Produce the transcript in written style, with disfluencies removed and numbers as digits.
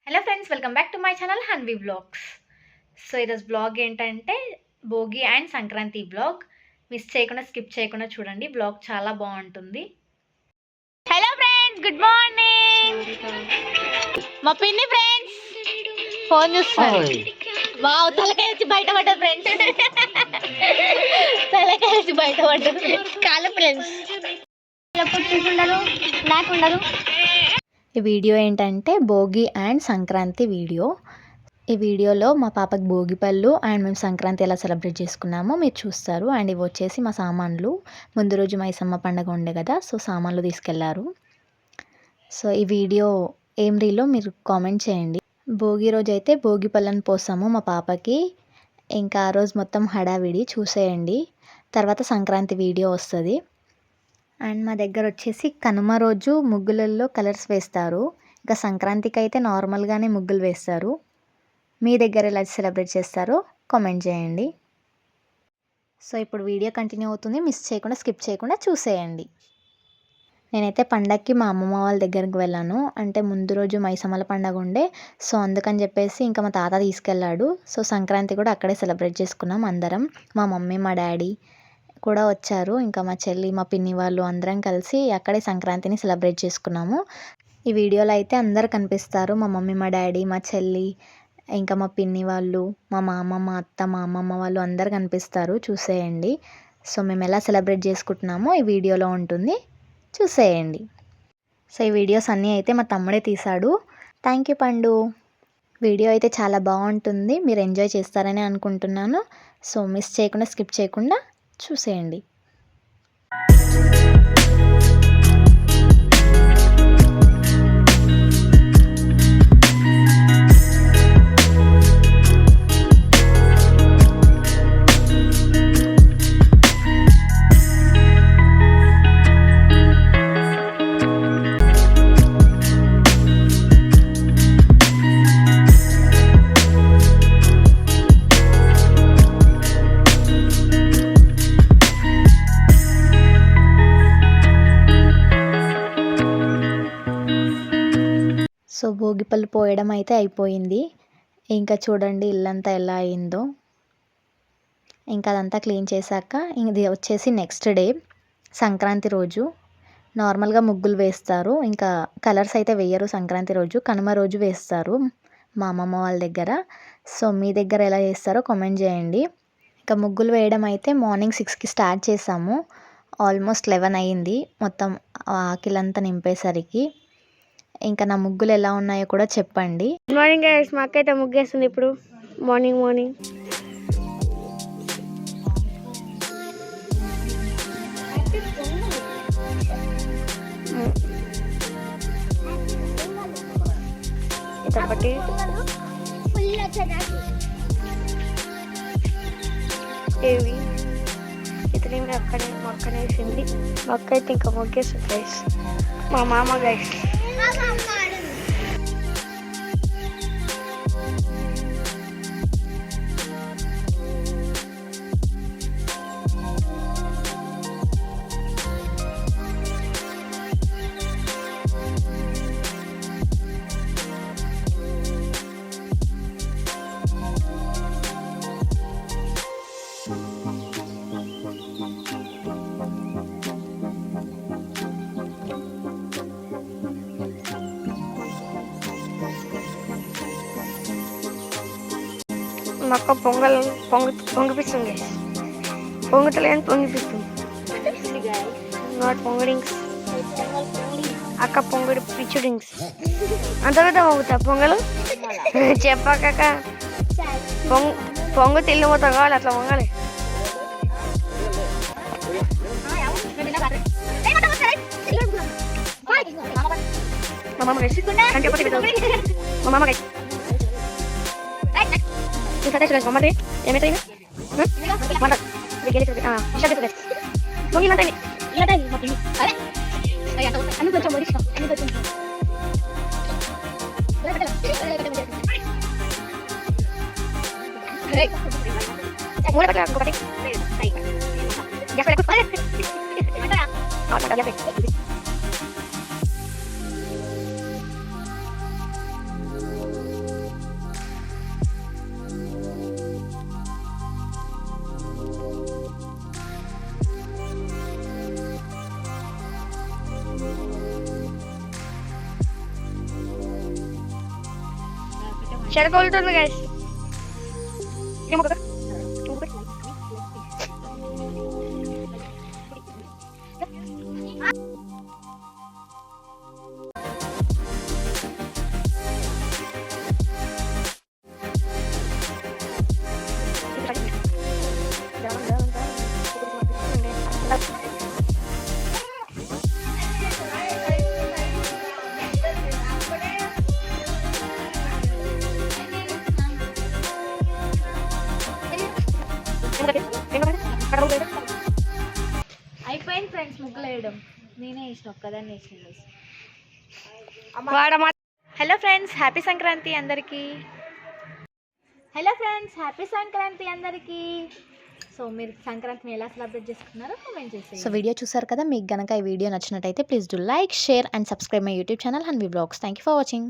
Hello friends, welcome back to my channel Hanvi vlogs. So ఈరోజు blog ఏంటంటే Bhogi and Sankranti blog. Miss చేయకుండా skip చేయకుండా చూడండి, బ్లాగ్ చాలా బాగుంటుంది. Hello friends, good morning. మా పిన్ని ఫ్రెండ్స్ ఫోన్ చూస్తారు. వావ్, తలకాయ వచ్చి బయటపడ్డది ఫ్రెండ్స్. తలకాయ వచ్చి బయటపడ్డది కాదు ఫ్రెండ్స్. నాకు ఉండదు. ఈ వీడియో ఏంటంటే భోగి అండ్ సంక్రాంతి వీడియో. ఈ వీడియోలో మా పాపకి భోగి పళ్ళు అండ్ మేము సంక్రాంతి ఎలా సెలబ్రేట్ చేసుకున్నామో మీరు చూస్తారు. అండ్ ఇవి వచ్చేసి మా సామాన్లు. ముందు రోజు మైసమ్మ పండుగ ఉండే కదా, సో సామాన్లు తీసుకెళ్లారు. సో ఈ వీడియో ఏం రీలో మీరు కామెంట్ చేయండి. భోగి రోజు అయితే భోగి పళ్ళను పోసాము మా పాపకి. ఇంకా ఆ రోజు మొత్తం హడావిడి చూసేయండి. తర్వాత సంక్రాంతి వీడియో వస్తుంది. అండ్ మా దగ్గర వచ్చేసి కనుమ రోజు ముగ్గులలో కలర్స్ వేస్తారు. ఇంకా సంక్రాంతికి అయితే నార్మల్గానే ముగ్గులు వేస్తారు. మీ దగ్గర ఎలా సెలబ్రేట్ చేస్తారో కామెంట్ చేయండి. సో ఇప్పుడు వీడియో కంటిన్యూ అవుతుంది, మిస్ చేయకుండా స్కిప్ చేయకుండా చూసేయండి. నేనైతే పండగకి మా అమ్మమ్మ వాళ్ళ దగ్గరికి వెళ్ళాను. అంటే ముందు రోజు మైసమ్మల పండగ ఉండే, సో అందుకని చెప్పేసి ఇంకా మా తాత తీసుకెళ్ళాడు. సో సంక్రాంతి కూడా అక్కడే సెలబ్రేట్ చేసుకున్నాం అందరం. మా మమ్మీ మా డాడీ కూడా వచ్చారు. ఇంకా మా చెల్లి మా పిన్ని వాళ్ళు అందరం కలిసి అక్కడే సంక్రాంతిని సెలబ్రేట్ చేసుకున్నాము. ఈ వీడియోలో అయితే అందరు కనిపిస్తారు. మా మమ్మీ మా డాడీ మా చెల్లి ఇంకా మా పిన్ని వాళ్ళు మా మామ మా అత్త మా అమ్మమ్మ వాళ్ళు అందరు కనిపిస్తారు. చూసేయండి. సో మేము ఎలా సెలబ్రేట్ చేసుకుంటున్నామో ఈ వీడియోలో ఉంటుంది, చూసేయండి. సో ఈ వీడియోస్ అన్నీ అయితే మా తమ్ముడే తీశాడు. థ్యాంక్ యూ పండు. వీడియో అయితే చాలా బాగుంటుంది, మీరు ఎంజాయ్ చేస్తారని అనుకుంటున్నాను. సో మిస్ చేయకుండా స్కిప్ చేయకుండా చూసేయండి. సో భోగిపళ్ళు పోయడం అయితే అయిపోయింది. ఇంకా చూడండి ఇల్లంతా ఎలా అయిందో. ఇంకా అదంతా క్లీన్ చేశాక ఇది వచ్చేసి నెక్స్ట్ డే సంక్రాంతి రోజు. నార్మల్గా ముగ్గులు వేస్తారు, ఇంకా కలర్స్ అయితే వేయరు సంక్రాంతి రోజు. కనుమ రోజు వేస్తారు మా అమ్మమ్మ వాళ్ళ దగ్గర. సో మీ దగ్గర ఎలా చేస్తారో కామెంట్ చేయండి. ఇంకా ముగ్గులు వేయడం అయితే మార్నింగ్ 6కి స్టార్ట్ చేసాము. ఆల్మోస్ట్ 11 అయ్యింది మొత్తం ఆకిలంతా నింపేసరికి. ఇంకా నా ముగ్గులు ఎలా ఉన్నాయో కూడా చెప్పండి. గుడ్ మార్నింగ్ గైస్, మా అక్క అయితే ముగ్గేస్తుంది ఇప్పుడు. మార్నింగ్ ఇదొకటి ఏవి ఇతని అక్కడే మా అక్కనే వేసింది. మా అక్క అయితే ఇంకా ముగ్గేస్తుంది గైస్. మా మామ గైస్ మా అక్క పొంగిపిస్తుంది. పొంగుతలేని పొంగిపిస్తుంది. నాట్ పొంగడింగ్స్, అక్క పొంగడి పిచ్చుడింగ్స్. అంత పెద్ద పొంగుతా పొంగలు చెప్పాక పొంగు తెల్లి మొత్తం కావాలి, అట్లా పొంగాలి. మా మామ గైస్ మా మామ గైస్ మమ్మది ఏమైతే చెరకొలుతుంది గైస్. అయిపోయింది ఫ్రెండ్స్ ముగ్గులు వేయడం. నేనే వేసిన ఒక్కదాన్ని వేసిన. హలో ఫ్రెండ్స్, హ్యాపీ సంక్రాంతి అందరికీ. సో మీరు సంక్రాంతిని ఎలా సెలబ్రేట్ చేసుకున్నారో కామెంట్ చేసేయండి. సో వీడియో చూసారు కదా, మీకు గనక ఈ వీడియో నచ్చినట్టయితే please do like, share and subscribe my YouTube channel Hanvi blogs. Thank you for watching.